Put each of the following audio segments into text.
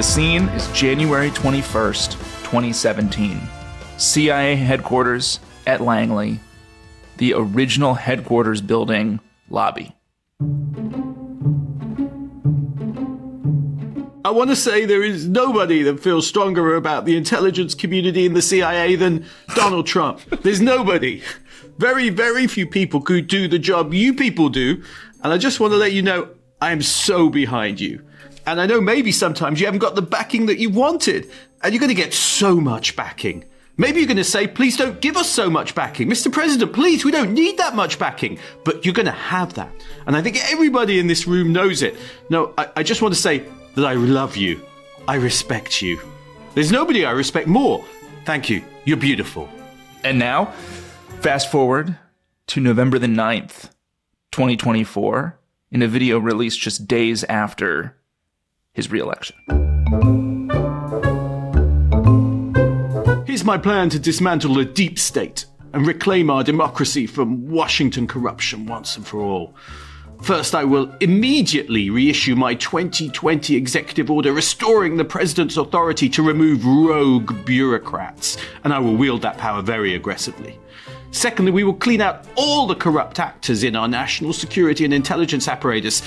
The scene is January 21st, 2017. CIA headquarters at Langley, the original headquarters building lobby. I want to say there is nobody that feels stronger about the intelligence community in the CIA than Donald Trump. There's nobody. Very, very few people could do the job you people do. And I just want to let you know, I am so behind you. And I know maybe sometimes you haven't got the backing that you wanted. And you're going to get so much backing. Maybe you're going to say, please don't give us so much backing. Mr. President, please, we don't need that much backing. But you're going to have that. And I think everybody in this room knows it. No, I just want to say that I love you. I respect you. There's nobody I respect more. Thank you. You're beautiful. And now, fast forward to November the 9th, 2024, in a video released just days after his re-election. Here's my plan to dismantle the deep state and reclaim our democracy from Washington corruption once and for all. First, I will immediately reissue my 2020 executive order restoring the president's authority to remove rogue bureaucrats, and I will wield that power very aggressively. Secondly, we will clean out all the corrupt actors in our national security and intelligence apparatus,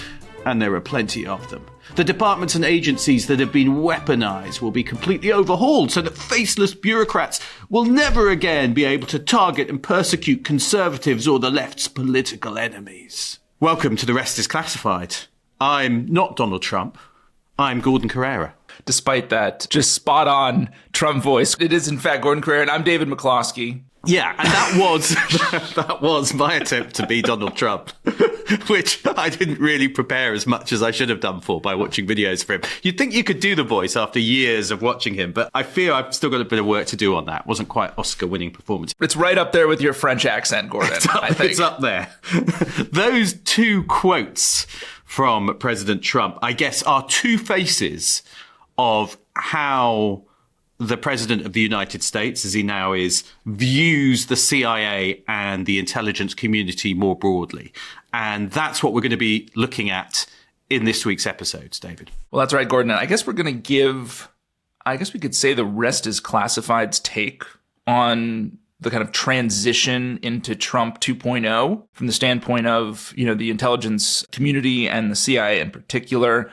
and there are plenty of them. The departments and agencies that have been weaponized will be completely overhauled so that faceless bureaucrats will never again be able to target and persecute conservatives or the left's political enemies. Welcome to The Rest is Classified. I'm not Donald Trump. I'm Gordon Carrera. Despite that just spot-on Trump voice, it is in fact Gordon Carrera, and I'm David McCloskey. Yeah, and that was my attempt to be Donald Trump, which I didn't really prepare as much as I should have done for by watching videos for him. You'd think you could do the voice after years of watching him, but I fear I've still got a bit of work to do on that. It wasn't quite Oscar-winning performance. It's right up there with your French accent, Gordon, I think. It's up there. Those two quotes from President Trump, I guess, are two faces of how the President of the United States, as he now is, views the CIA and the intelligence community more broadly. And that's what we're going to be looking at in this week's episodes, David. Well, that's right, Gordon. I guess we're going to give, I guess we could say the Rest is Classified's take on the kind of transition into Trump 2.0 from the standpoint of, the intelligence community and the CIA in particular.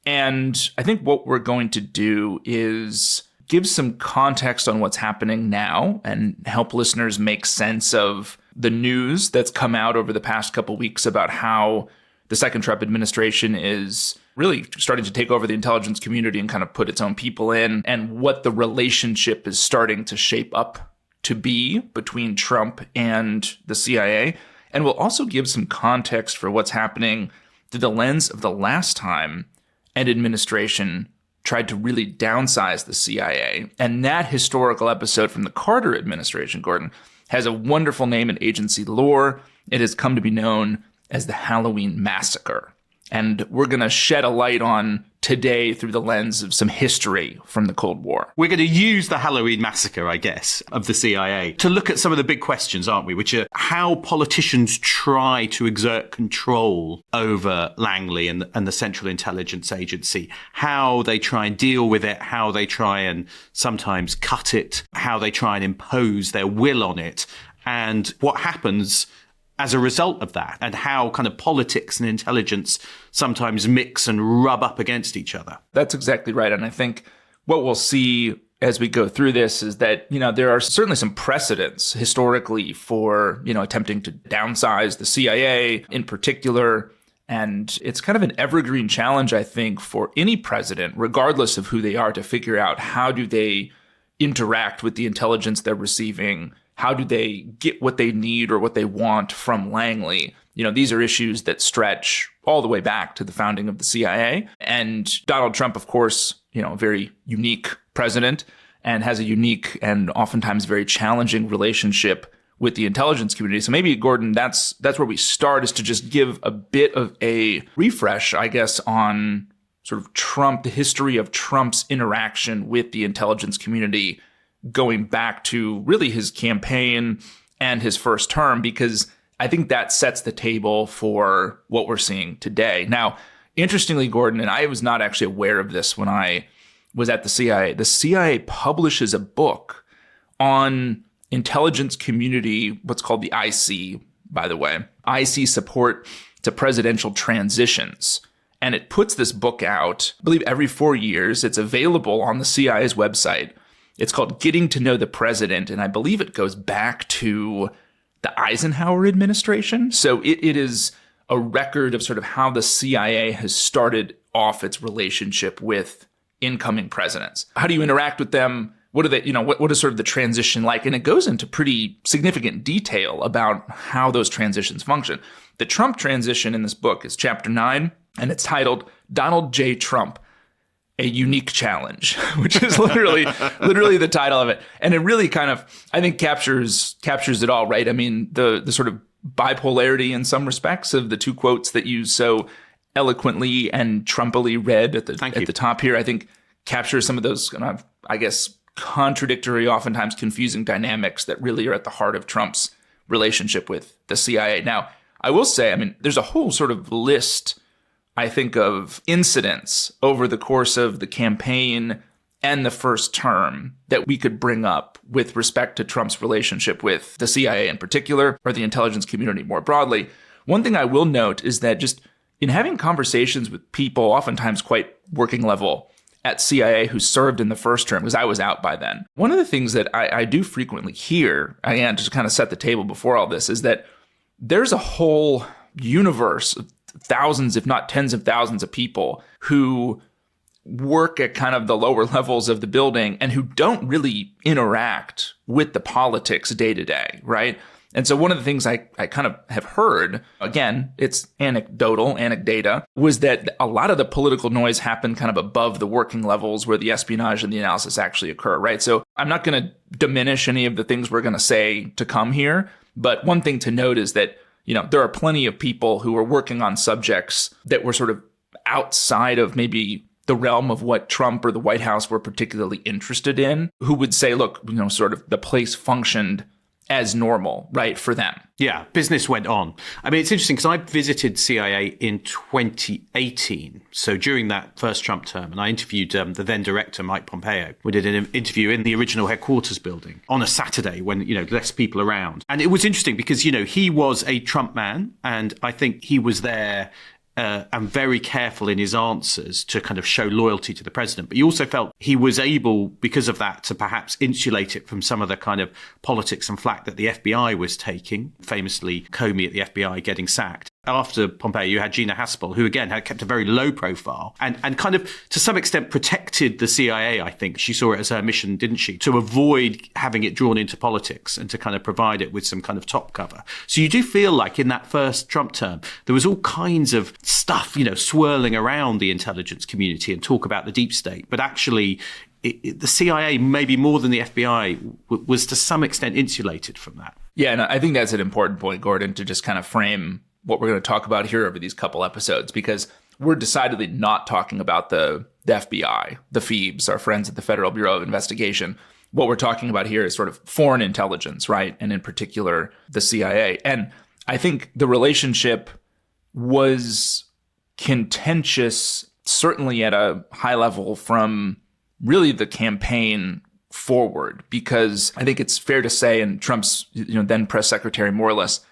And I think what we're going to do is give some context on what's happening now and help listeners make sense of the news that's come out over the past couple weeks about how the second Trump administration is really starting to take over the intelligence community and kind of put its own people in, and what the relationship is starting to shape up to be between Trump and the CIA. And we'll also give some context for what's happening through the lens of the last time an administration tried to really downsize the CIA. And that historical episode from the Carter administration, Gordon, has a wonderful name in agency lore. It has come to be known as the Halloween Massacre. And we're going to shed a light on today through the lens of some history from the Cold War. We're going to use the Halloween Massacre, I guess, of the CIA to look at some of the big questions, aren't we? Which are how politicians try to exert control over Langley and the Central Intelligence Agency, how they try and deal with it, how they try and sometimes cut it, how they try and impose their will on it, and what happens as a result of that, and how kind of politics and intelligence sometimes mix and rub up against each other. That's exactly right. And I think what we'll see as we go through this is that, there are certainly some precedents historically for, attempting to downsize the CIA in particular. And it's kind of an evergreen challenge, I think, for any president, regardless of who they are, to figure out how do they interact with the intelligence they're receiving. How do they get what they need or what they want from Langley? These are issues that stretch all the way back to the founding of the CIA. And Donald Trump, of course, a very unique president and has a unique and oftentimes very challenging relationship with the intelligence community. So maybe, Gordon, that's where we start, is to just give a bit of a refresh, I guess, on sort of Trump, the history of Trump's interaction with the intelligence community going back to really his campaign and his first term, because I think that sets the table for what we're seeing today. Now, interestingly, Gordon, and I was not actually aware of this when I was at the CIA. The CIA publishes a book on intelligence community, what's called the IC, by the way, IC support to presidential transitions. And it puts this book out, I believe, every 4 years. It's available on the CIA's website. It's called Getting to Know the President. And I believe it goes back to the Eisenhower administration. So it is a record of sort of how the CIA has started off its relationship with incoming presidents. How do you interact with them? What are they, what is sort of the transition like? And it goes into pretty significant detail about how those transitions function. The Trump transition in this book is chapter 9, and it's titled Donald J. Trump, A Unique Challenge, which is literally the title of it. And it really kind of, I think, captures it all, right? I mean, the sort of bipolarity in some respects of the two quotes that you so eloquently and Trumpily read at the top here, I think captures some of those kind of, I guess, contradictory, oftentimes confusing dynamics that really are at the heart of Trump's relationship with the CIA. Now, I will say, I mean, there's a whole sort of list, I think, of incidents over the course of the campaign and the first term that we could bring up with respect to Trump's relationship with the CIA in particular, or the intelligence community more broadly. One thing I will note is that just in having conversations with people, oftentimes quite working level, at CIA who served in the first term, because I was out by then. One of the things that I do frequently hear, again, to kind of set the table before all this, is that there's a whole universe of thousands, if not tens of thousands of people who work at kind of the lower levels of the building and who don't really interact with the politics day to day, right? And so one of the things I kind of have heard, again, it's anecdata, was that a lot of the political noise happened kind of above the working levels where the espionage and the analysis actually occur, right? So I'm not going to diminish any of the things we're going to say to come here, but one thing to note is that, there are plenty of people who are working on subjects that were sort of outside of maybe the realm of what Trump or the White House were particularly interested in, who would say, look, sort of the place functioned as normal, right, for them. Yeah, business went on. I mean, it's interesting because I visited CIA in 2018. So during that first Trump term, and I interviewed the then director, Mike Pompeo. We did an interview in the original headquarters building on a Saturday when, less people around. And it was interesting because, he was a Trump man, and I think he was there and very careful in his answers to kind of show loyalty to the president. But he also felt he was able, because of that, to perhaps insulate it from some of the kind of politics and flack that the FBI was taking. Famously, Comey at the FBI getting sacked. After Pompeo, you had Gina Haspel, who, again, had kept a very low profile and kind of, to some extent, protected the CIA, I think. She saw it as her mission, didn't she, to avoid having it drawn into politics and to kind of provide it with some kind of top cover. So you do feel like in that first Trump term, there was all kinds of stuff, swirling around the intelligence community and talk about the deep state. But actually, the CIA, maybe more than the FBI, was to some extent insulated from that. Yeah, and I think that's an important point, Gordon, to just kind of frame what we're going to talk about here over these couple episodes, because we're decidedly not talking about the FBI, the Phoebes, our friends at the Federal Bureau of Investigation. What we're talking about here is sort of foreign intelligence, right? And in particular, the CIA. And I think the relationship was contentious, certainly at a high level from really the campaign forward, because I think it's fair to say, and Trump's then press secretary more or less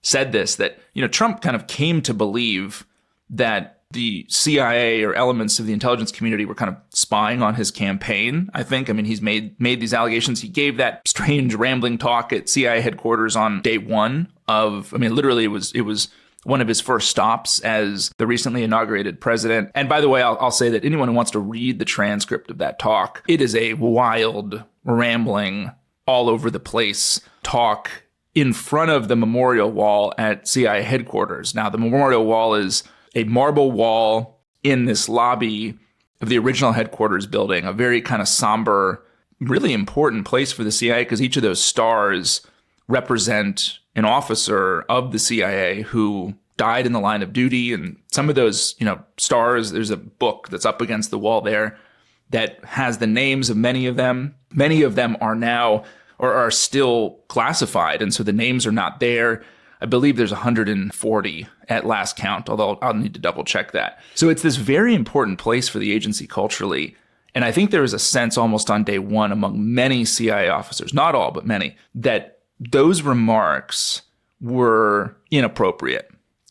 said this, that Trump kind of came to believe that the CIA or elements of the intelligence community were kind of spying on his campaign. I mean, he's made these allegations. He gave that strange rambling talk at CIA headquarters on day one of, literally it was one of his first stops as the recently inaugurated president. And by the way, I'll say that anyone who wants to read the transcript of that talk, it is a wild, rambling, all over the place talk in front of the memorial wall at CIA headquarters. Now, the memorial wall is a marble wall in this lobby of the original headquarters building, a very kind of somber, really important place for the CIA, because each of those stars represent an officer of the CIA who died in the line of duty. And some of those, stars, there's a book that's up against the wall there that has the names of many of them. Many of them are now or are still classified, and so the names are not there. I believe there's 140 at last count, although I'll need to double check that. So it's this very important place for the agency culturally. And I think there was a sense almost on day one among many CIA officers, not all, but many, that those remarks were inappropriate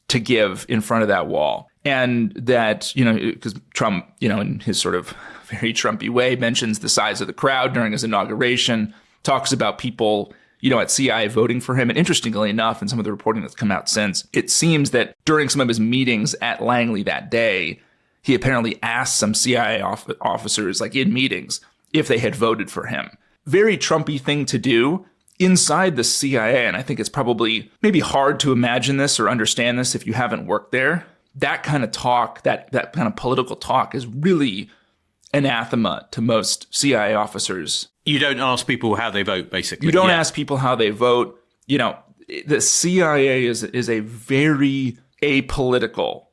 to give in front of that wall. And that, because Trump, in his sort of very Trumpy way, mentions the size of the crowd during his inauguration, talks about people, at CIA voting for him. And interestingly enough, in some of the reporting that's come out since, it seems that during some of his meetings at Langley that day, he apparently asked some CIA officers, like in meetings, if they had voted for him. Very Trumpy thing to do inside the CIA. And I think it's probably maybe hard to imagine this or understand this if you haven't worked there. That kind of talk, that kind of political talk is really anathema to most CIA officers. You don't ask people how they vote, basically. You don't ask people how they vote. The CIA is a very apolitical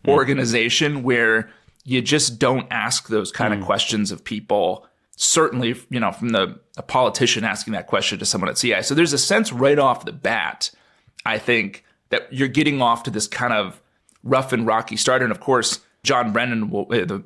organization where you just don't ask those kind of questions of people. Certainly, from a politician asking that question to someone at CIA. So there's a sense right off the bat, I think, that you're getting off to this kind of rough and rocky start. And of course, John Brennan,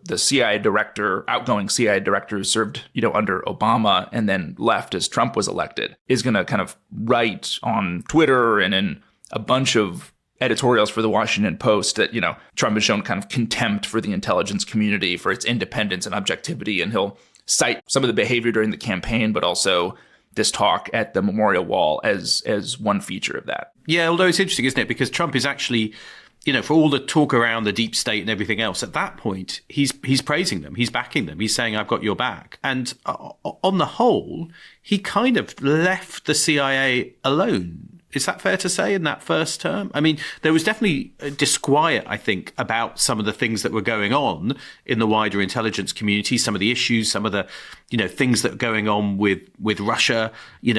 the CIA director, outgoing CIA director who served, under Obama and then left as Trump was elected, is going to kind of write on Twitter and in a bunch of editorials for the Washington Post that, Trump has shown kind of contempt for the intelligence community, for its independence and objectivity. And he'll cite some of the behavior during the campaign, but also this talk at the memorial wall as one feature of that. Yeah, although it's interesting, isn't it? Because Trump is actually, for all the talk around the deep state and everything else, at that point, he's praising them. He's backing them. He's saying, I've got your back. And on the whole, he kind of left the CIA alone. Is that fair to say in that first term? I mean, there was definitely disquiet, I think, about some of the things that were going on in the wider intelligence community, some of the issues, some of the, things that were going on with Russia,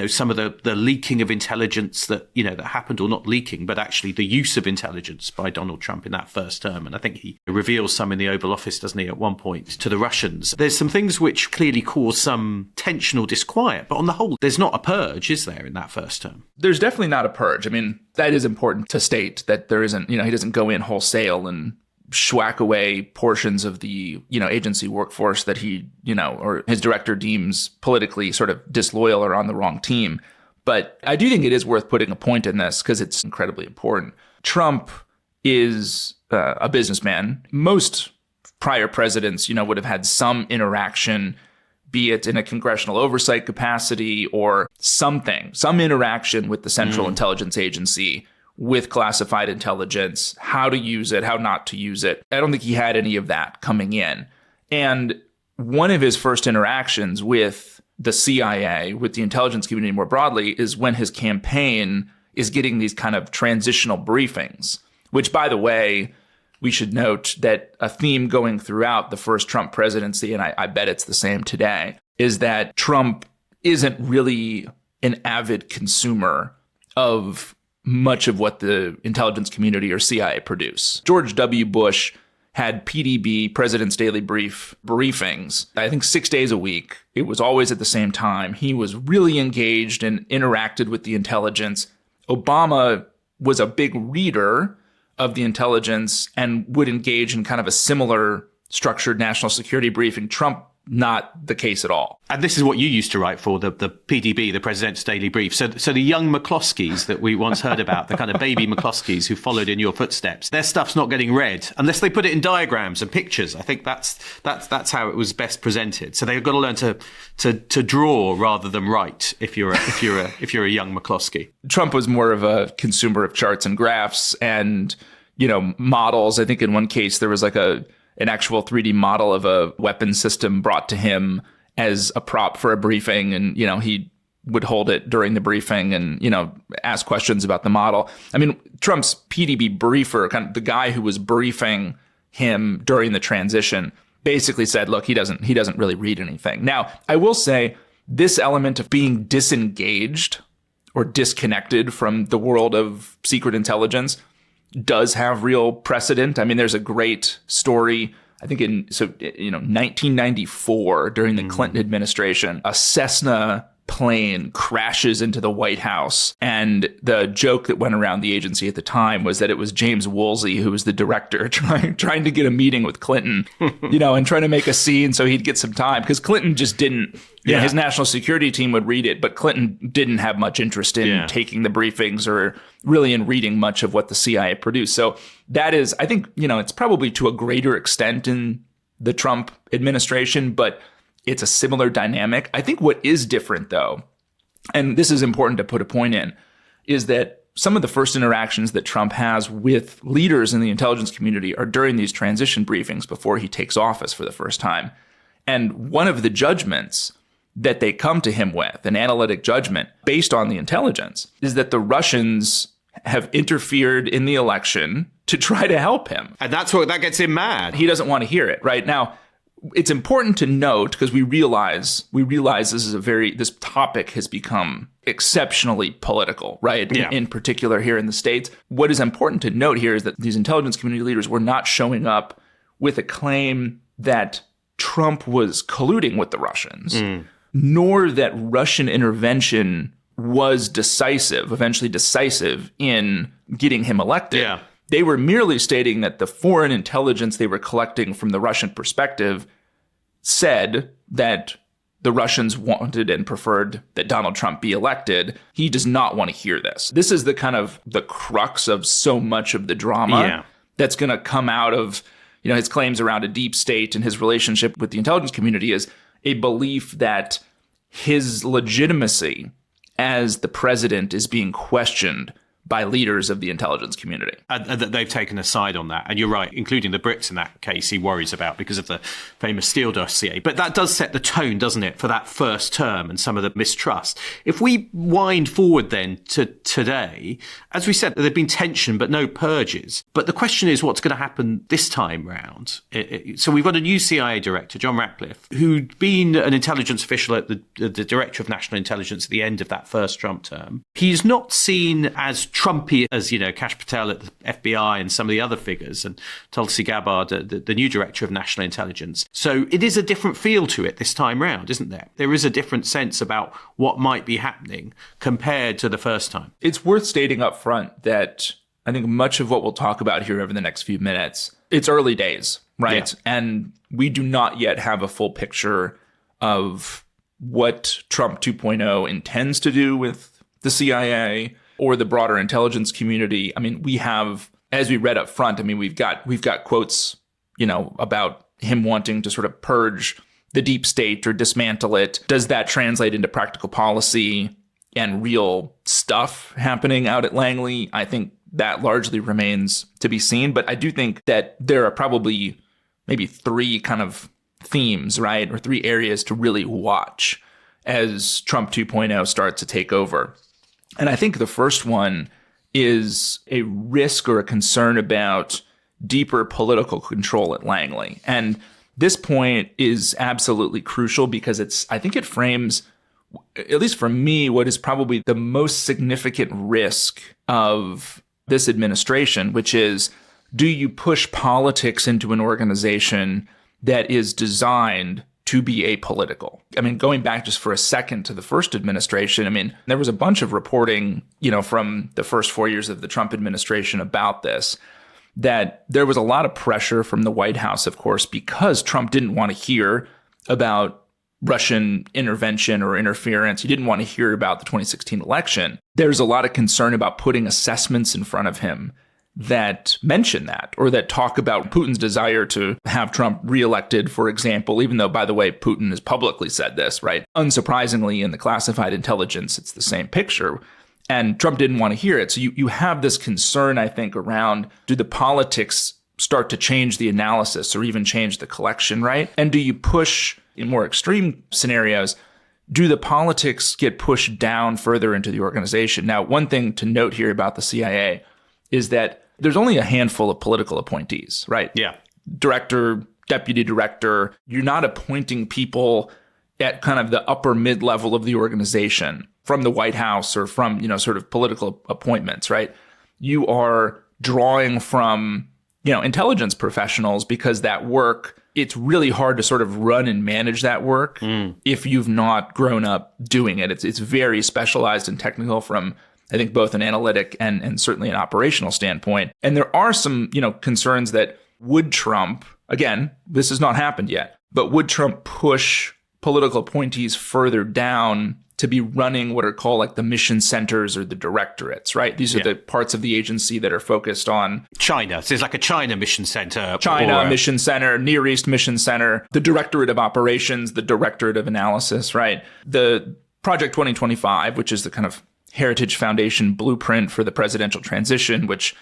some of the leaking of intelligence that happened, or not leaking, but actually the use of intelligence by Donald Trump in that first term. And I think he reveals some in the Oval Office, doesn't he, at one point to the Russians. There's some things which clearly cause some tension or disquiet, but on the whole, there's not a purge, is there, in that first term? There's definitely not a purge. I mean, that is important to state, that there isn't, he doesn't go in wholesale and schwack away portions of the, agency workforce that he, or his director deems politically sort of disloyal or on the wrong team. But I do think it is worth putting a point in this because it's incredibly important. Trump is a businessman. Most prior presidents, would have had some interaction, be it in a congressional oversight capacity or some interaction with the Central Intelligence Agency, with classified intelligence, how to use it, how not to use it. I don't think he had any of that coming in. And one of his first interactions with the CIA, with the intelligence community more broadly, is when his campaign is getting these kind of transitional briefings, which, by the way, we should note that a theme going throughout the first Trump presidency, and I bet it's the same today, is that Trump isn't really an avid consumer of much of what the intelligence community or CIA produce. George W. Bush had PDB, President's Daily briefings, I think 6 days a week. It was always at the same time. He was really engaged and interacted with the intelligence. Obama was a big reader of the intelligence and would engage in kind of a similar structured national security briefing. Trump, not the case at all. And this is what you used to write for, the PDB, the President's Daily Brief. So the young McCloskeys that we once heard about, the kind of baby McCloskeys who followed in your footsteps, their stuff's not getting read unless they put it in diagrams and pictures. I think that's how it was best presented. So they've got to learn to draw rather than write if you're a young McCloskey. Trump was more of a consumer of charts and graphs and, models. I think in one case there was like an actual 3D model of a weapon system brought to him as a prop for a briefing. And, he would hold it during the briefing and, ask questions about the model. I mean, Trump's PDB briefer, kind of the guy who was briefing him during the transition, basically said, look, he doesn't really read anything. Now, I will say this element of being disengaged or disconnected from the world of secret intelligence does have real precedent. I mean, there's a great story, I think in 1994 during the Clinton administration, a Cessna plane crashes into the White House. And the joke that went around the agency at the time was that it was James Woolsey, who was the director, trying to get a meeting with Clinton, and trying to make a scene so he'd get some time. Because Clinton just didn't, his national security team would read it, but Clinton didn't have much interest in taking the briefings or really in reading much of what the CIA produced. So that is, I think, it's probably to a greater extent in the Trump administration, but it's a similar dynamic. I think what is different, though, and this is important to put a point in, is that some of the first interactions that Trump has with leaders in the intelligence community are during these transition briefings before he takes office for the first time. And one of the judgments that they come to him with, an analytic judgment based on the intelligence, is that the Russians have interfered in the election to try to help him. And that gets him mad. He doesn't want to hear it. Right now, it's important to note, because we realize this topic has become exceptionally political, right? Yeah. In particular here in the States. What is important to note here is that these intelligence community leaders were not showing up with a claim that Trump was colluding with the Russians, nor that Russian intervention was eventually decisive in getting him elected. Yeah. They were merely stating that the foreign intelligence they were collecting from the Russian perspective said that the Russians wanted and preferred that Donald Trump be elected. He does not want to hear this. This is the kind of the crux of so much of the drama that's going to come out of, his claims around a deep state and his relationship with the intelligence community is a belief that his legitimacy as the president is being questioned by leaders of the intelligence community. And that they've taken a side on that. And you're right, including the Brits in that case, he worries about because of the famous Steele dossier. But that does set the tone, doesn't it, for that first term and some of the mistrust. If we wind forward then to today, as we said, there've been tension but no purges. But the question is what's going to happen this time round. So we've got a new CIA director, John Ratcliffe, who'd been an intelligence official at the Director of National Intelligence at the end of that first Trump term. He's not seen as Trumpy as, Kash Patel at the FBI and some of the other figures, and Tulsi Gabbard, the new director of national intelligence. So it is a different feel to it this time round, isn't there? There is a different sense about what might be happening compared to the first time. It's worth stating up front that I think much of what we'll talk about here over the next few minutes, it's early days, right? Yeah. And we do not yet have a full picture of what Trump 2.0 intends to do with the CIA or the broader intelligence community. I mean, we have, as we read up front, we've got quotes, about him wanting to sort of purge the deep state or dismantle it. Does that translate into practical policy and real stuff happening out at Langley? I think that largely remains to be seen. But I do think that there are probably maybe three kind of themes, right? Or three areas to really watch as Trump 2.0 starts to take over. And I think the first one is a risk or a concern about deeper political control at Langley. And this point is absolutely crucial because I think it frames, at least for me, what is probably the most significant risk of this administration, which is, do you push politics into an organization that is designed to be apolitical? Going back just for a second to the first administration, there was a bunch of reporting, from the first 4 years of the Trump administration about this, that there was a lot of pressure from the White House, of course, because Trump didn't want to hear about Russian intervention or interference. He didn't want to hear about the 2016 election. There's a lot of concern about putting assessments in front of him that mention that, or that talk about Putin's desire to have Trump reelected, for example, even though, by the way, Putin has publicly said this, right? Unsurprisingly, in the classified intelligence, it's the same picture. And Trump didn't want to hear it. So you have this concern, I think, around, do the politics start to change the analysis or even change the collection, right? And do you push, in more extreme scenarios, do the politics get pushed down further into the organization? Now, one thing to note here about the CIA is that there's only a handful of political appointees, right? Yeah. Director, deputy director. You're not appointing people at kind of the upper mid-level of the organization from the White House or from, sort of political appointments, right? You are drawing from intelligence professionals, because that work, it's really hard to sort of run and manage that work if you've not grown up doing it. It's very specialized and technical from, I think, both an analytic and certainly an operational standpoint. And there are some, concerns that would Trump, again, this has not happened yet, but would Trump push political appointees further down to be running what are called like the mission centers or the directorates, right? These are the parts of the agency that are focused on China. So it's like a China mission center. Mission Center, Near East Mission Center, the Directorate of Operations, the Directorate of Analysis, right? The Project 2025, which is the kind of Heritage Foundation blueprint for the presidential transition, which,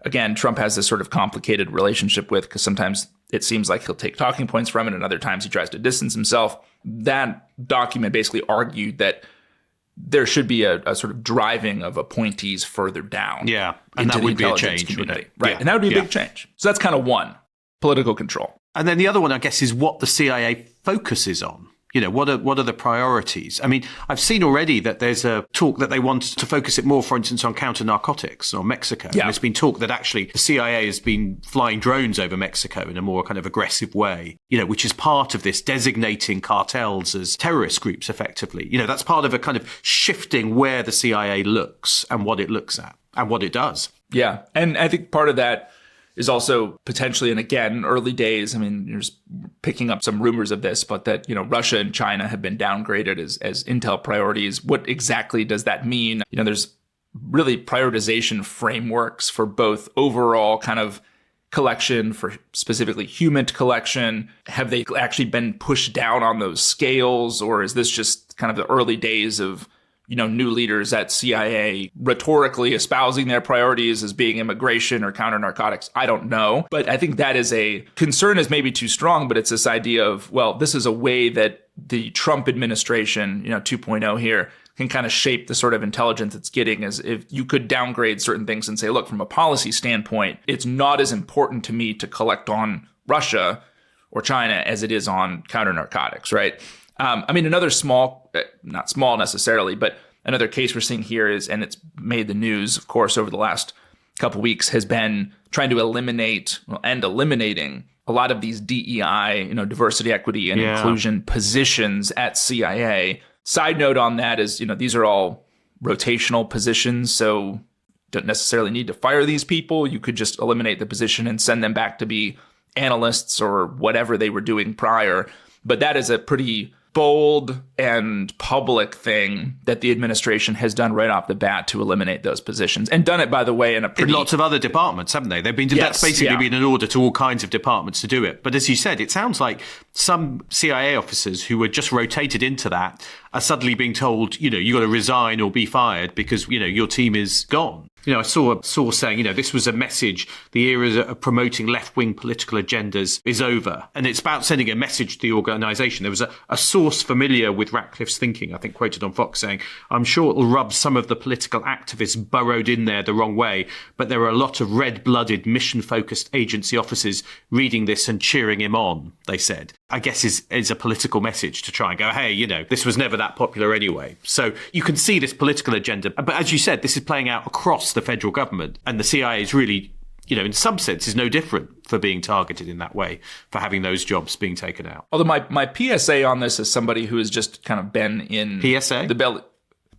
again, Trump has this sort of complicated relationship with, because sometimes it seems like he'll take talking points from it and other times he tries to distance himself. That document basically argued that there should be a sort of driving of appointees further down. Yeah, and that would be a change, community. Right, yeah. And that would be a big change. So that's kind of one, political control. And then the other one, I guess, is what the CIA focuses on. What are the priorities? I mean, I've seen already that there's a talk that they want to focus it more, for instance, on counter-narcotics or Mexico. Yeah. And there's been talk that actually the CIA has been flying drones over Mexico in a more kind of aggressive way, which is part of this designating cartels as terrorist groups, effectively. That's part of a kind of shifting where the CIA looks and what it looks at and what it does. Yeah. And I think part of that is also potentially, and again, early days, I mean, you're just picking up some rumors of this, but that, Russia and China have been downgraded as intel priorities. What exactly does that mean? There's really prioritization frameworks for both overall kind of collection, for specifically human collection. Have they actually been pushed down on those scales, or is this just kind of the early days of new leaders at CIA rhetorically espousing their priorities as being immigration or counter narcotics? I don't know. But I think that is a concern, is maybe too strong, but it's this idea of, well, this is a way that the Trump administration, 2.0 here, can kind of shape the sort of intelligence it's getting. As if you could downgrade certain things and say, look, from a policy standpoint, it's not as important to me to collect on Russia or China as it is on counter narcotics, right? Another small, not small necessarily, but another case we're seeing here is, and it's made the news, of course, over the last couple of weeks, has been trying to eliminating a lot of these DEI, diversity, equity, and inclusion positions at CIA. Side note on that is, these are all rotational positions, so don't necessarily need to fire these people. You could just eliminate the position and send them back to be analysts or whatever they were doing prior. But that is a pretty bold and public thing that the administration has done right off the bat to eliminate those positions, and done it, by the way, in lots of other departments, haven't they? That's basically been an order to all kinds of departments to do it. But as you said, it sounds like some CIA officers who were just rotated into that are suddenly being told, you got to resign or be fired because, your team is gone. I saw a source saying, this was a message, the era of promoting left-wing political agendas is over. And it's about sending a message to the organisation. There was a source familiar with Ratcliffe's thinking, I think quoted on Fox, saying, I'm sure it'll rub some of the political activists burrowed in there the wrong way, but there are a lot of red-blooded, mission-focused agency officers reading this and cheering him on, they said. I guess is a political message to try and go, hey, this was never that popular anyway. So you can see this political agenda. But as you said, this is playing out across the federal government, and the CIA is really, in some sense, is no different for being targeted in that way, for having those jobs being taken out. Although my PSA on this is somebody who has just kind of been in PSA? the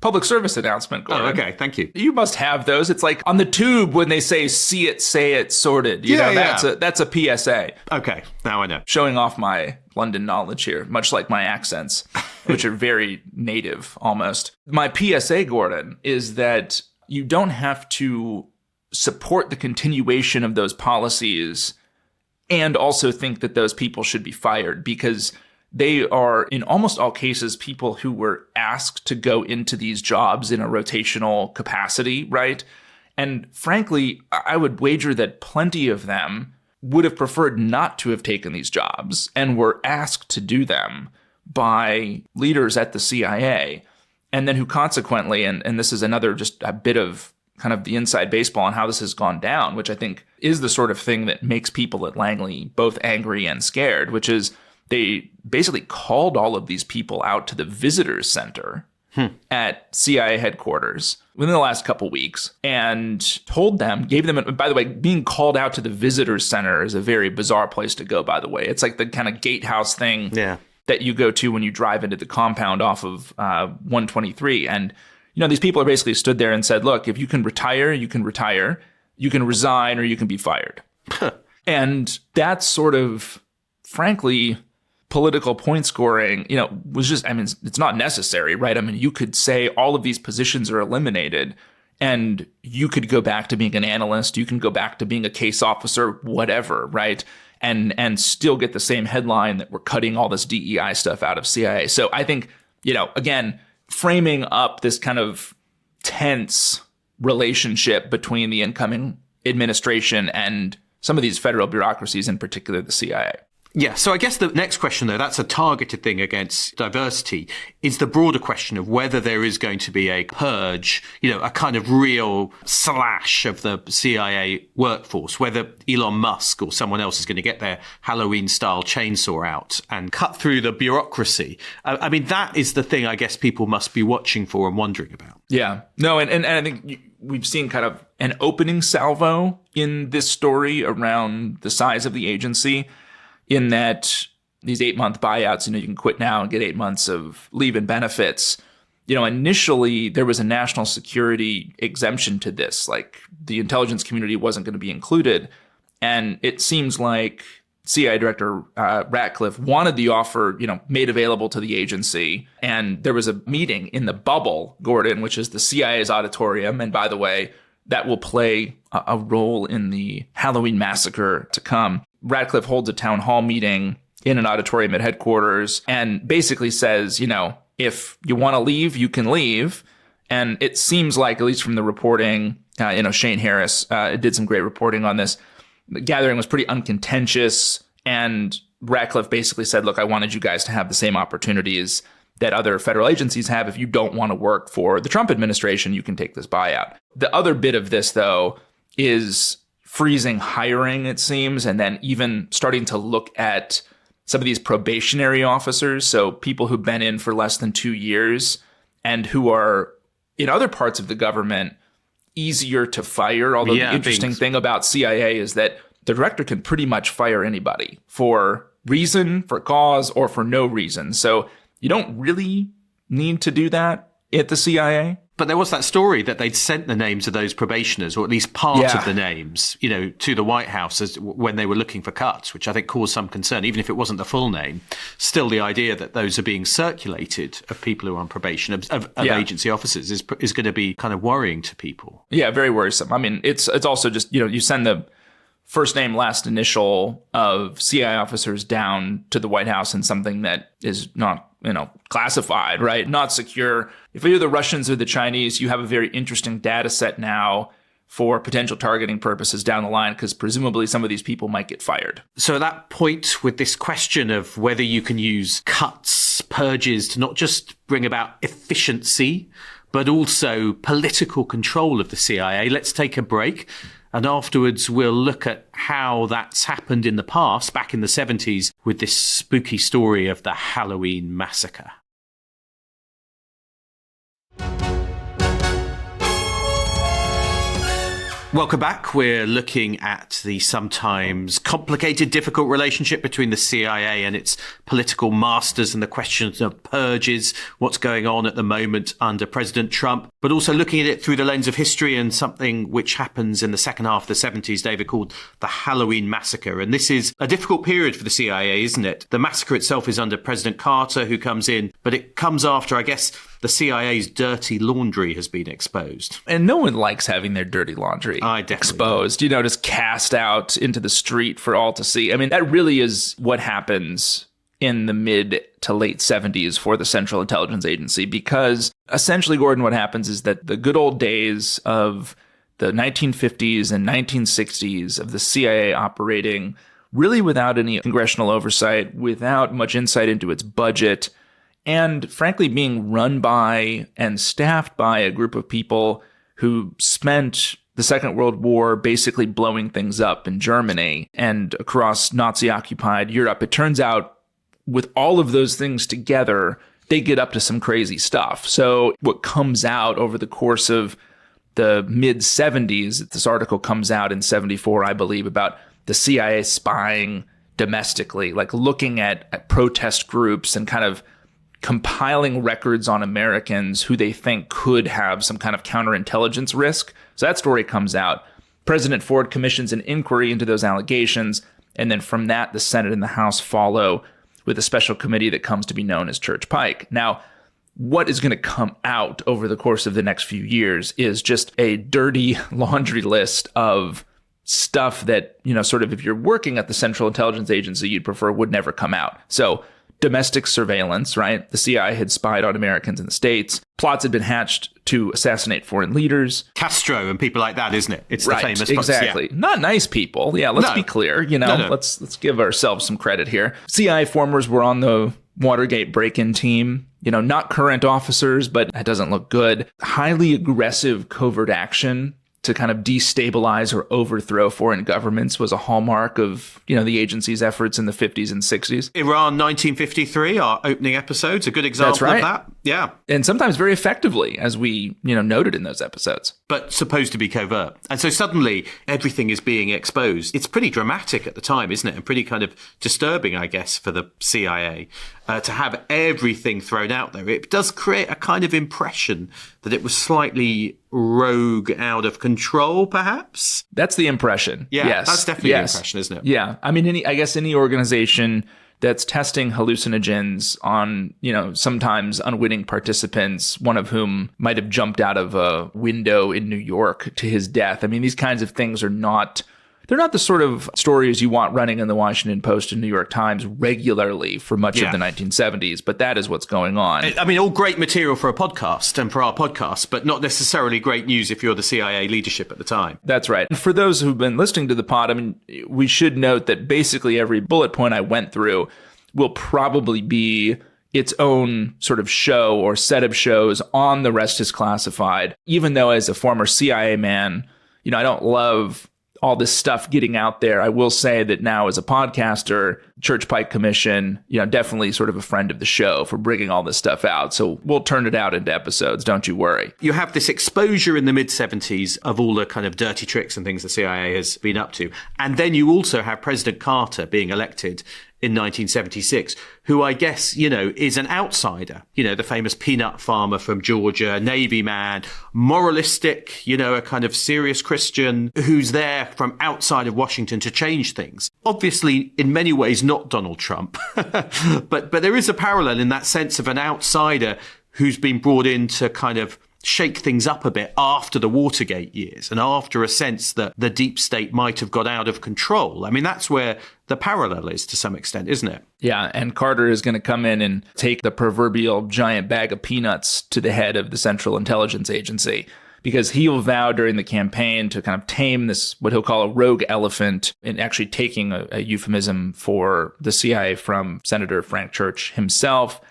public service announcement, Gordon. Oh, okay, thank you. You must have those. It's like on the tube when they say, see it, say it, sorted. That's a PSA. Okay, now I know. Showing off my London knowledge here, much like my accents, which are very native almost. My PSA, Gordon, is that you don't have to support the continuation of those policies and also think that those people should be fired, because they are, in almost all cases, people who were asked to go into these jobs in a rotational capacity, right? And frankly, I would wager that plenty of them would have preferred not to have taken these jobs and were asked to do them by leaders at the CIA. And then who consequently, and this is another just a bit of kind of the inside baseball on how this has gone down, which I think is the sort of thing that makes people at Langley both angry and scared, which is they basically called all of these people out to the visitors center at CIA headquarters within the last couple weeks and told them, gave them, by the way, being called out to the visitor center is a very bizarre place to go, by the way. It's like the kind of gatehouse thing that you go to when you drive into the compound off of 123. And, these people are basically stood there and said, look, if you can retire, you can retire. You can resign or you can be fired. And that's sort of, frankly, political point scoring, was just, it's not necessary, right? You could say all of these positions are eliminated and you could go back to being an analyst. You can go back to being a case officer, whatever, right? And still get the same headline that we're cutting all this DEI stuff out of CIA. So I think, again, framing up this kind of tense relationship between the incoming administration and some of these federal bureaucracies, in particular the CIA. Yeah, so I guess the next question, though, that's a targeted thing against diversity, is the broader question of whether there is going to be a purge, a kind of real slash of the CIA workforce, whether Elon Musk or someone else is going to get their Halloween-style chainsaw out and cut through the bureaucracy. That is the thing I guess people must be watching for and wondering about. Yeah. No, and I think we've seen kind of an opening salvo in this story around the size of the agency, in that these 8-month buyouts, you can quit now and get 8 months of leave and benefits. Initially there was a national security exemption to this, like the intelligence community wasn't going to be included. And it seems like CIA Director Ratcliffe wanted the offer, made available to the agency. And there was a meeting in the bubble, Gordon, which is the CIA's auditorium. And by the way, that will play a role in the Halloween Massacre to come. Ratcliffe holds a town hall meeting in an auditorium at headquarters and basically says, if you want to leave, you can leave. And it seems like, at least from the reporting, Shane Harris did some great reporting on this. The gathering was pretty uncontentious. And Ratcliffe basically said, look, I wanted you guys to have the same opportunities that other federal agencies have. If you don't want to work for the Trump administration, you can take this buyout. The other bit of this, though, is freezing hiring, it seems, and then even starting to look at some of these probationary officers, so people who've been in for less than 2 years and who are in other parts of the government easier to fire. Although the interesting thing about CIA is that the director can pretty much fire anybody for reason, for cause, or for no reason. So you don't really need to do that at the CIA. But there was that story that they'd sent the names of those probationers, or at least part of the names, to the White House when they were looking for cuts, which I think caused some concern, even if it wasn't the full name. Still, the idea that those are being circulated of people who are on probation, of agency officers, is going to be kind of worrying to people. Yeah, very worrisome. It's also just, you send the first name, last initial of CIA officers down to the White House in something that is not, classified, right? Not secure. If you're the Russians or the Chinese, you have a very interesting data set now for potential targeting purposes down the line, because presumably some of these people might get fired. So at that point, with this question of whether you can use cuts, purges to not just bring about efficiency, but also political control of the CIA, let's take a break. And afterwards, we'll look at how that's happened in the past, back in the 70s, with this spooky story of the Halloween Massacre. Welcome back. We're looking at the sometimes complicated, difficult relationship between the CIA and its political masters and the questions of purges, what's going on at the moment under President Trump, but also looking at it through the lens of history and something which happens in the second half of the 70s, David, called the Halloween Massacre. And this is a difficult period for the CIA, isn't it? The massacre itself is under President Carter, who comes in, but it comes after, I guess, the CIA's dirty laundry has been exposed. And no one likes having their dirty laundry exposed, just cast out into the street for all to see. That really is what happens in the mid to late 70s for the Central Intelligence Agency, because essentially, Gordon, what happens is that the good old days of the 1950s and 1960s of the CIA operating really without any congressional oversight, without much insight into its budget, and frankly being run by and staffed by a group of people who spent the Second World War basically blowing things up in Germany and across Nazi-occupied Europe. It turns out, with all of those things together, they get up to some crazy stuff. So what comes out over the course of the mid 70s, this article comes out in 74, I believe, about the CIA spying domestically, like looking at protest groups and kind of compiling records on Americans who they think could have some kind of counterintelligence risk. So that story comes out. President Ford commissions an inquiry into those allegations. And then from that, the Senate and the House follow with a special committee that comes to be known as Church Pike. Now, what is going to come out over the course of the next few years is just a dirty laundry list of stuff that, sort of if you're working at the Central Intelligence Agency, you'd prefer would never come out. So domestic surveillance, right? The CIA had spied on Americans in the States. Plots had been hatched to assassinate foreign leaders. Castro and people like that, isn't it? It's right, the famous exactly. Yeah. Not nice people. Yeah, let's be clear. No. Let's give ourselves some credit here. CIA formers were on the Watergate break-in team. Not current officers, but that doesn't look good. Highly aggressive covert action to kind of destabilize or overthrow foreign governments was a hallmark of, the agency's efforts in the 50s and 60s. Iran 1953, our opening episode's a good example of that. Yeah. And sometimes very effectively, as we, noted in those episodes. But supposed to be covert. And so suddenly everything is being exposed. It's pretty dramatic at the time, isn't it? And pretty kind of disturbing, I guess, for the CIA to have everything thrown out there. It does create a kind of impression that it was slightly rogue, out of control, perhaps. That's the impression. Yeah, yes. That's definitely the impression, isn't it? Yeah. I mean, any organization that's testing hallucinogens on, sometimes unwitting participants, one of whom might have jumped out of a window in New York to his death. I mean, these kinds of things are not... They're not the sort of stories you want running in the Washington Post and New York Times regularly for much of the 1970s, but that is what's going on. I mean, all great material for a podcast and for our podcast, but not necessarily great news if you're the CIA leadership at the time. That's right. And for those who've been listening to the pod, I mean, we should note that basically every bullet point I went through will probably be its own sort of show or set of shows on The Rest is Classified, even though as a former CIA man, I don't love all this stuff getting out there. I will say that now as a podcaster, Church Pike Commission, definitely sort of a friend of the show for bringing all this stuff out. So we'll turn it out into episodes. Don't you worry. You have this exposure in the mid-70s of all the kind of dirty tricks and things the CIA has been up to. And then you also have President Carter being elected in 1976, who I guess, is an outsider, the famous peanut farmer from Georgia, Navy man, moralistic, a kind of serious Christian who's there from outside of Washington to change things. Obviously, in many ways, not Donald Trump, but there is a parallel in that sense of an outsider who's been brought in to kind of shake things up a bit after the Watergate years and after a sense that the deep state might have got out of control. I mean, that's where the parallel is to some extent, isn't it? Yeah, and Carter is going to come in and take the proverbial giant bag of peanuts to the head of the Central Intelligence Agency, because he will vow during the campaign to kind of tame this, what he'll call a rogue elephant, and actually taking a euphemism for the CIA from Senator Frank Church himself.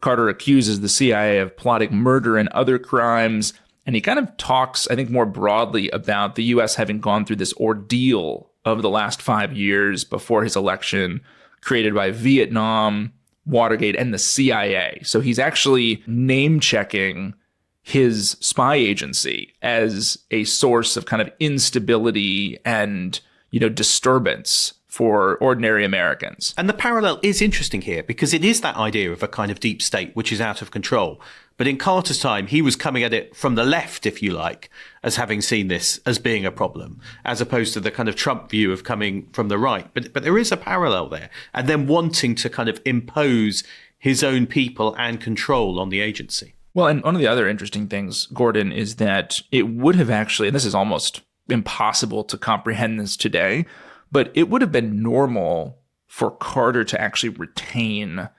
Carter accuses the CIA of plotting murder and other crimes, and he kind of talks, I think, more broadly about the U.S. having gone through this ordeal of the last 5 years before his election, created by Vietnam, Watergate, and the CIA. So he's actually name-checking his spy agency as a source of kind of instability and, disturbance for ordinary Americans. And the parallel is interesting here because it is that idea of a kind of deep state which is out of control. But in Carter's time, he was coming at it from the left, if you like, as having seen this as being a problem, as opposed to the kind of Trump view of coming from the right. But there is a parallel there. And then wanting to kind of impose his own people and control on the agency. Well, and one of the other interesting things, Gordon, is that it would have actually, and this is almost impossible to comprehend this today, but it would have been normal for Carter to actually retain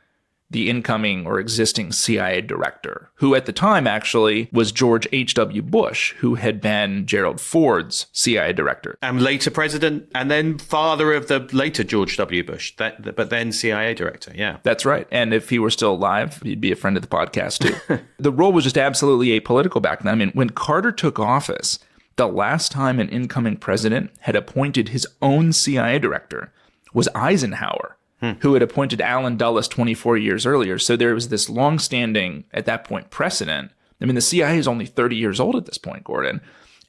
the incoming or existing CIA director, who at the time actually was George H.W. Bush, who had been Gerald Ford's CIA director. And later president, and then father of the later George W. Bush, but then CIA director, yeah. That's right. And if he were still alive, he'd be a friend of the podcast too. The role was just absolutely apolitical back then. I mean, when Carter took office, the last time an incoming president had appointed his own CIA director was Eisenhower. who had appointed Alan Dulles 24 years earlier. So there was this long-standing, at that point, precedent. I mean, the CIA is only 30 years old at this point, Gordon.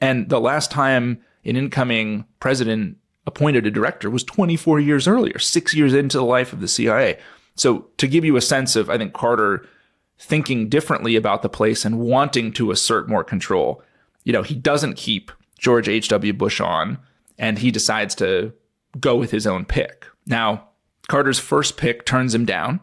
And the last time an incoming president appointed a director was 24 years earlier, 6 years into the life of the CIA. So to give you a sense of, I think, Carter thinking differently about the place and wanting to assert more control, he doesn't keep George H.W. Bush on, and he decides to go with his own pick. Now, Carter's first pick turns him down.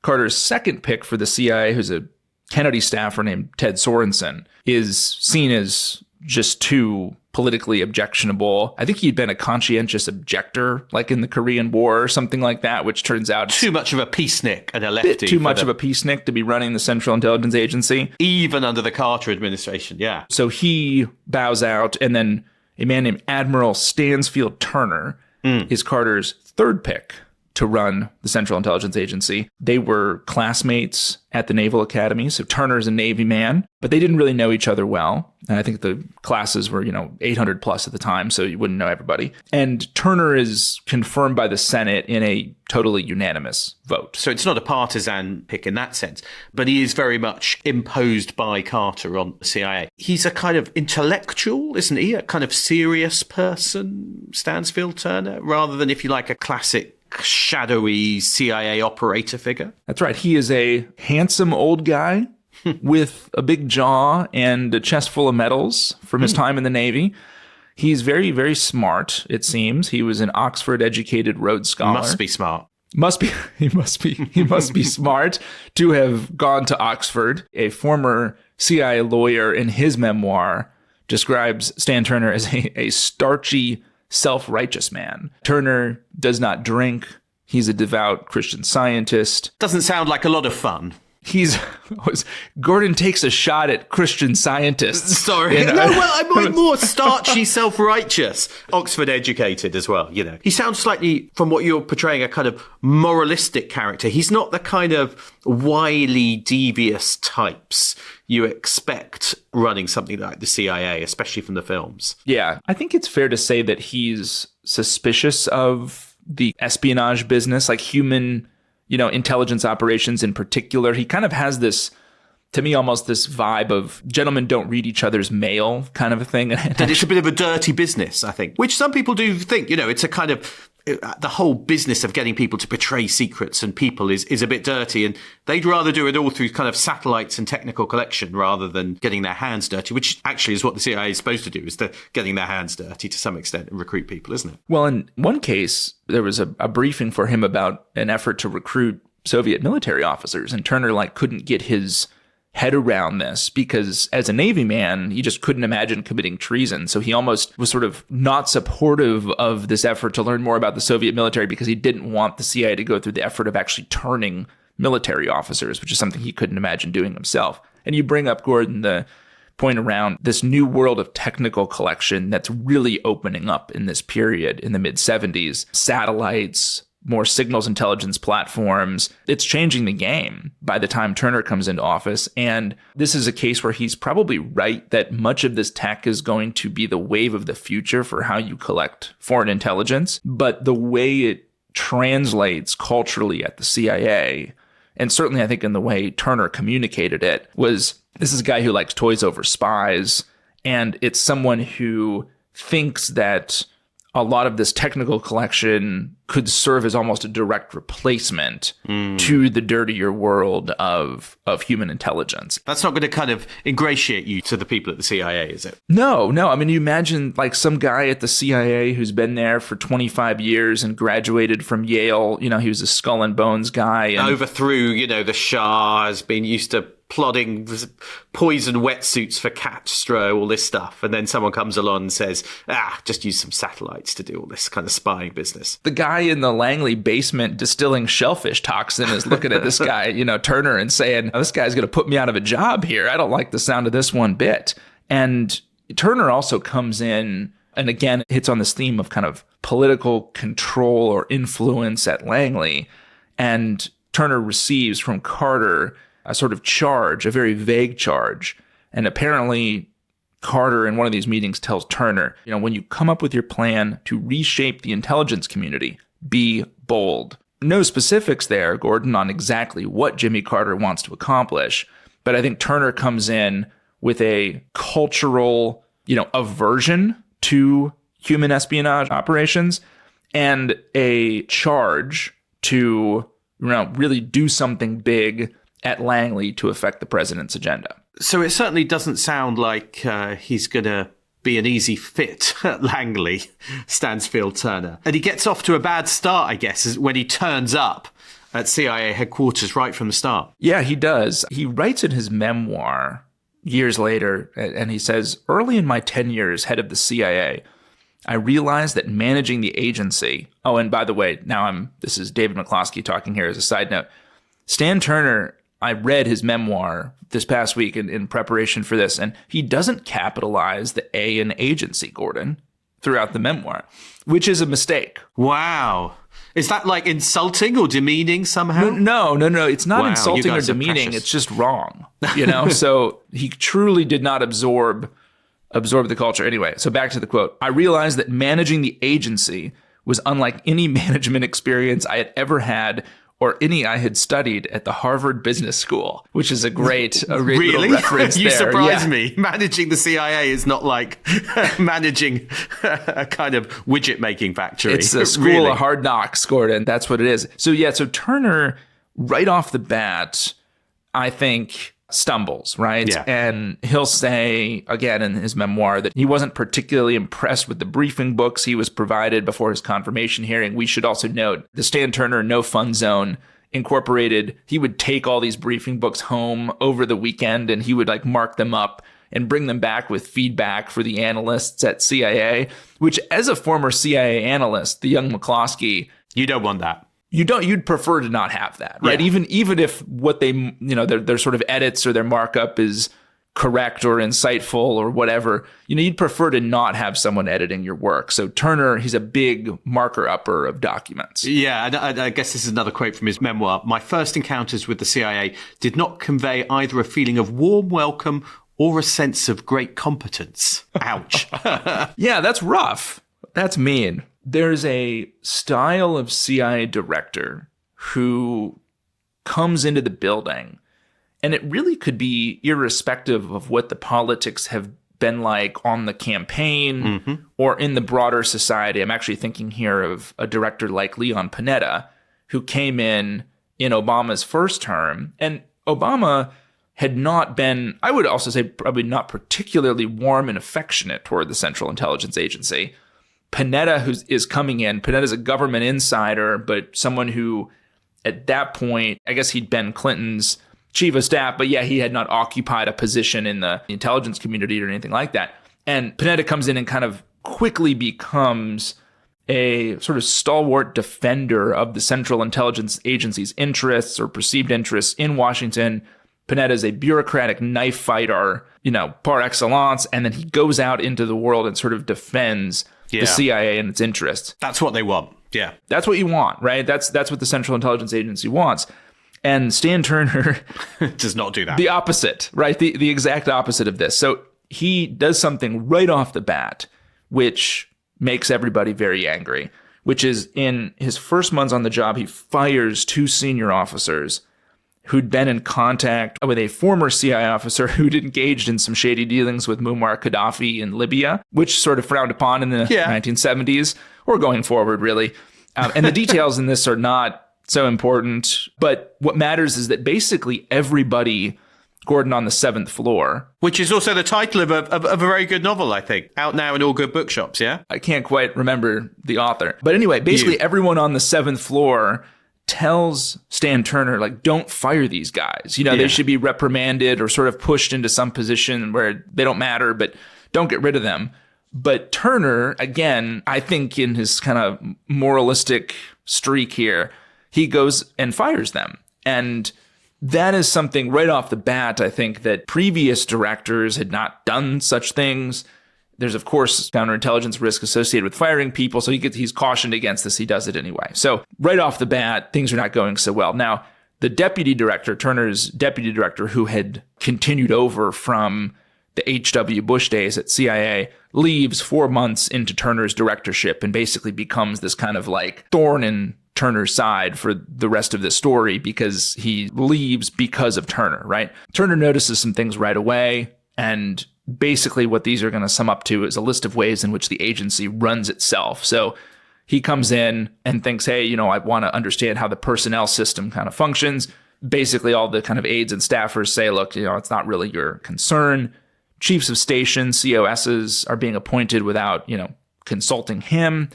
Carter's second pick for the CIA, who's a Kennedy staffer named Ted Sorensen, is seen as just too politically objectionable. I think he'd been a conscientious objector, like in the Korean War or something like that, which turns out too much of a peacenik and a lefty. Too much of a peacenik to be running the Central Intelligence Agency. Even under the Carter administration, yeah. So he bows out, and then a man named Admiral Stansfield Turner is Carter's third pick to run the Central Intelligence Agency. They were classmates at the Naval Academy, so Turner's a Navy man, but they didn't really know each other well. And I think the classes were, 800 plus at the time, so you wouldn't know everybody. And Turner is confirmed by the Senate in a totally unanimous vote. So it's not a partisan pick in that sense, but he is very much imposed by Carter on the CIA. He's a kind of intellectual, isn't he? A kind of serious person, Stansfield Turner, rather than, if you like, a classic shadowy CIA operator figure. That's right. He is a handsome old guy with a big jaw and a chest full of medals from his time in the Navy. He's very, very smart, it seems. He was an Oxford-educated Rhodes Scholar. Must be smart. He must be smart to have gone to Oxford. A former CIA lawyer in his memoir describes Stan Turner as a starchy, self-righteous man. Turner does not drink. He's a devout Christian Scientist. Doesn't sound like a lot of fun. Gordon takes a shot at Christian Scientists. Sorry. I mean more starchy, self-righteous, Oxford-educated as well, He sounds slightly, from what you're portraying, a kind of moralistic character. He's not the kind of wily, devious types you expect running something like the CIA, especially from the films. Yeah, I think it's fair to say that he's suspicious of the espionage business, like human, intelligence operations in particular. He kind of has this, to me, almost this vibe of gentlemen don't read each other's mail kind of a thing. That it's a bit of a dirty business, I think, which some people do think, it's a kind of, the whole business of getting people to betray secrets and people is a bit dirty, and they'd rather do it all through kind of satellites and technical collection rather than getting their hands dirty, which actually is what the CIA is supposed to do, is getting their hands dirty to some extent and recruit people, isn't it? Well, in one case, there was a briefing for him about an effort to recruit Soviet military officers, and Turner couldn't get his head around this because as a Navy man, he just couldn't imagine committing treason. So he almost was sort of not supportive of this effort to learn more about the Soviet military because he didn't want the CIA to go through the effort of actually turning military officers, which is something he couldn't imagine doing himself. And you bring up, Gordon, the point around this new world of technical collection that's really opening up in this period in the mid-70s. Satellites, more signals intelligence platforms. It's changing the game by the time Turner comes into office. And this is a case where he's probably right that much of this tech is going to be the wave of the future for how you collect foreign intelligence. But the way it translates culturally at the CIA, and certainly I think in the way Turner communicated it, was this is a guy who likes toys over spies. And it's someone who thinks that a lot of this technical collection could serve as almost a direct replacement to the dirtier world of human intelligence. That's not going to kind of ingratiate you to the people at the CIA, is it? No. I mean, you imagine some guy at the CIA who's been there for 25 years and graduated from Yale. He was a skull and bones guy. And overthrew, the Shah, has been used to plodding poison wetsuits for Castro, all this stuff. And then someone comes along and says, just use some satellites to do all this kind of spying business. The guy in the Langley basement distilling shellfish toxin is looking at this guy, Turner, and saying, this guy's going to put me out of a job here. I don't like the sound of this one bit. And Turner also comes in and again hits on this theme of kind of political control or influence at Langley. And Turner receives from Carter a sort of charge, a very vague charge. And apparently Carter in one of these meetings tells Turner, when you come up with your plan to reshape the intelligence community, be bold. no specifics there, Gordon, on exactly what Jimmy Carter wants to accomplish. But I think Turner comes in with a cultural, aversion to human espionage operations and a charge to, really do something big at Langley to affect the president's agenda. So it certainly doesn't sound like he's going to be an easy fit at Langley, Stansfield Turner. And he gets off to a bad start, I guess, when he turns up at CIA headquarters right from the start. Yeah, he does. He writes in his memoir years later, and he says, "Early in my 10 years head of the CIA, I realized that managing the agency..." Oh, and by the way, this is David McCloskey talking here as a side note. Stan Turner, I read his memoir this past week in preparation for this, and he doesn't capitalize the A in agency, Gordon, throughout the memoir, which is a mistake. Wow. Is that like insulting or demeaning somehow? No. It's not insulting or demeaning. It's just wrong, So he truly did not absorb the culture. Anyway, so back to the quote. "I realized that managing the agency was unlike any management experience I had ever had or any I had studied at the Harvard Business School," which is a great really? Little reference You there. surprise me. Managing the CIA is not like managing a kind of widget-making factory. It's the school of hard knocks, Gordon. That's what it is. So Turner, right off the bat, I think, stumbles, right? Yeah. And he'll say, again, in his memoir, that he wasn't particularly impressed with the briefing books he was provided before his confirmation hearing. We should also note the Stan Turner No Fun Zone Incorporated, he would take all these briefing books home over the weekend and he would mark them up and bring them back with feedback for the analysts at CIA, which, as a former CIA analyst, the young McCloskey, you don't want that. You'd prefer to not have that, right? Yeah. Even if what they, their sort of edits or their markup is correct or insightful or whatever, you'd prefer to not have someone editing your work. So Turner, he's a big marker-upper of documents. Yeah, and I guess this is another quote from his memoir. "My first encounters with the CIA did not convey either a feeling of warm welcome or a sense of great competence." Ouch. Yeah, that's rough. That's mean. There's a style of CIA director who comes into the building, and it really could be irrespective of what the politics have been like on the campaign or in the broader society. I'm actually thinking here of a director like Leon Panetta, who came in Obama's first term, and Obama had not been, I would also say, probably not particularly warm and affectionate toward the Central Intelligence Agency. Panetta, who is coming in, Panetta's a government insider, but someone who, at that point, I guess he'd been Clinton's chief of staff, but yeah, he had not occupied a position in the intelligence community or anything like that. And Panetta comes in and kind of quickly becomes a sort of stalwart defender of the Central Intelligence Agency's interests or perceived interests in Washington. Panetta is a bureaucratic knife fighter, par excellence, and then he goes out into the world and sort of defends the CIA and its interests. That's what they want. Yeah. That's what you want, right? That's what the Central Intelligence Agency wants. And Stan Turner does not do that. The opposite, right? The exact opposite of this. So he does something right off the bat, which makes everybody very angry, which is in his first months on the job, he fires 2 senior officers who'd been in contact with a former CIA officer who'd engaged in some shady dealings with Muammar Gaddafi in Libya, which sort of frowned upon in the 1970s, or going forward, really. And the details in this are not so important, but what matters is that basically everybody, Gordon, on the 7th floor, which is also the title of a very good novel, I think, out now in all good bookshops, yeah? I can't quite remember the author. But anyway, basically everyone on the 7th floor tells Stan Turner, don't fire these guys. They should be reprimanded or sort of pushed into some position where they don't matter, but don't get rid of them. But Turner, again, I think in his kind of moralistic streak here, he goes and fires them. And that is something right off the bat, I think, that previous directors had not done such things. There's, of course, counterintelligence risk associated with firing people, so he's cautioned against this. He does it anyway. So right off the bat, things are not going so well. Now, the deputy director, Turner's deputy director, who had continued over from the H.W. Bush days at CIA, leaves 4 months into Turner's directorship and basically becomes this kind of thorn in Turner's side for the rest of this story because he leaves because of Turner, right? Turner notices some things right away. And basically what these are going to sum up to is a list of ways in which the agency runs itself. So he comes in and thinks, hey, I want to understand how the personnel system kind of functions. Basically, all the kind of aides and staffers say, look, it's not really your concern. Chiefs of station, COSs, are being appointed without, consulting him.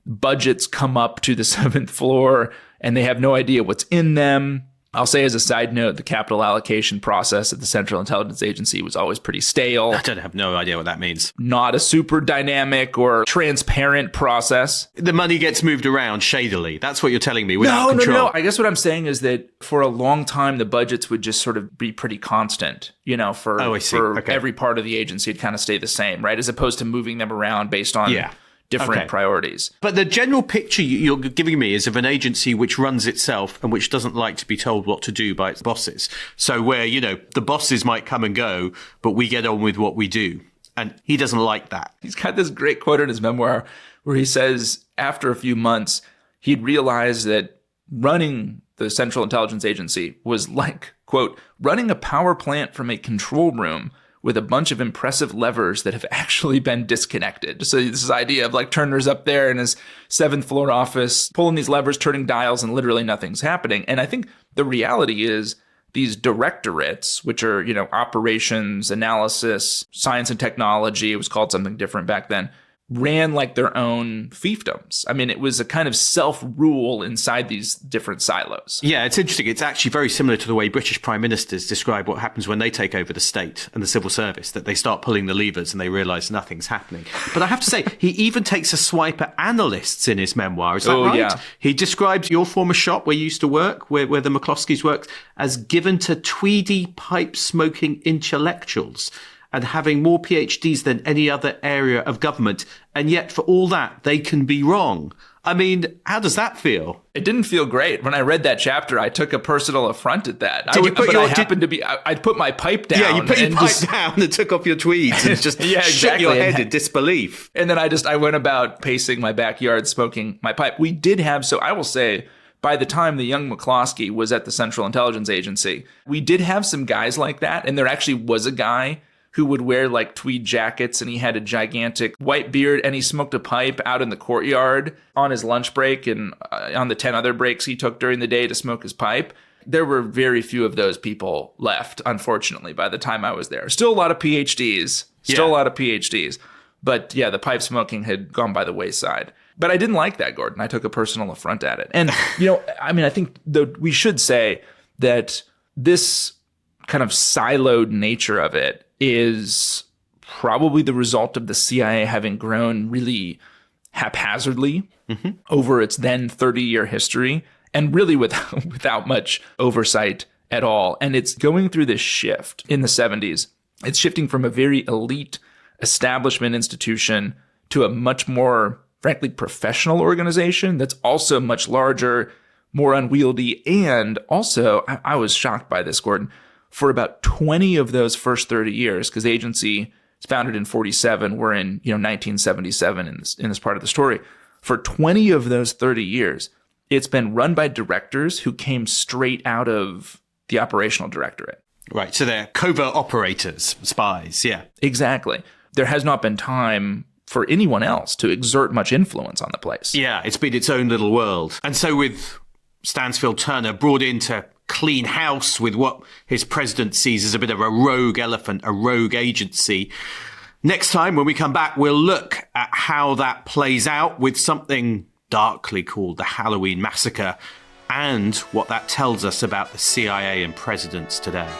Budgets come up to the 7th floor and they have no idea what's in them. I'll say as a side note, the capital allocation process at the Central Intelligence Agency was always pretty stale. I don't have no idea what that means. Not a super dynamic or transparent process. The money gets moved around shadily. That's what you're telling me without control. No. I guess what I'm saying is that for a long time, the budgets would just sort of be pretty constant, for every part of the agency. It'd kind of stay the same, right? As opposed to moving them around based on different priorities. But the general picture you're giving me is of an agency which runs itself and which doesn't like to be told what to do by its bosses. So where, the bosses might come and go, but we get on with what we do. And he doesn't like that. He's got this great quote in his memoir where he says after a few months, he'd realized that running the Central Intelligence Agency was like, quote, running a power plant from a control room with a bunch of impressive levers that have actually been disconnected. So this idea of like Turner's up there in his 7th floor office, pulling these levers, turning dials, and literally nothing's happening. And I think the reality is these directorates, which are, operations, analysis, science and technology, it was called something different back then, ran like their own fiefdoms. I mean, it was a kind of self-rule inside these different silos. Yeah, it's interesting. It's actually very similar to the way British prime ministers describe what happens when they take over the state and the civil service, that they start pulling the levers and they realise nothing's happening. But I have to say, he even takes a swipe at analysts in his memoir. Is that right? Yeah. He describes your former shop where you used to work, where the McCloskeys worked, as given to tweedy, pipe-smoking intellectuals and having more PhDs than any other area of government. And yet, for all that, they can be wrong. I mean, how does that feel? It didn't feel great. When I read that chapter, I took a personal affront at that. I'd put my pipe down. Yeah, you put your pipe down and took off your tweeds and just shook your head in disbelief. And then I went about pacing my backyard, smoking my pipe. We did have, so I will say, by the time the young McCloskey was at the Central Intelligence Agency, we did have some guys like that. And there actually was a guy who would wear like tweed jackets and he had a gigantic white beard and he smoked a pipe out in the courtyard on his lunch break and on the 10 other breaks he took during the day to smoke his pipe. There were very few of those people left, unfortunately, by the time I was there. Still a lot of PhDs. But yeah, the pipe smoking had gone by the wayside. But I didn't like that, Gordon. I took a personal affront at it. And, I think we should say that this kind of siloed nature of it is probably the result of the CIA having grown really haphazardly over its then 30-year history and really without much oversight at all. And it's going through this shift in the 70s. It's shifting from a very elite establishment institution to a much more, frankly, professional organization that's also much larger, more unwieldy. And also, I was shocked by this, Gordon, for about 20 of those first 30 years, because the agency was founded in 47, we're in 1977 in this part of the story. For 20 of those 30 years, it's been run by directors who came straight out of the operational directorate. Right, so they're covert operators, spies, yeah. Exactly. There has not been time for anyone else to exert much influence on the place. Yeah, it's been its own little world. And so with Stansfield Turner brought in to clean house with what his president sees as a bit of a rogue elephant, a rogue agency. Next time, when we come back, we'll look at how that plays out with something darkly called the Halloween Massacre and what that tells us about the CIA and presidents today.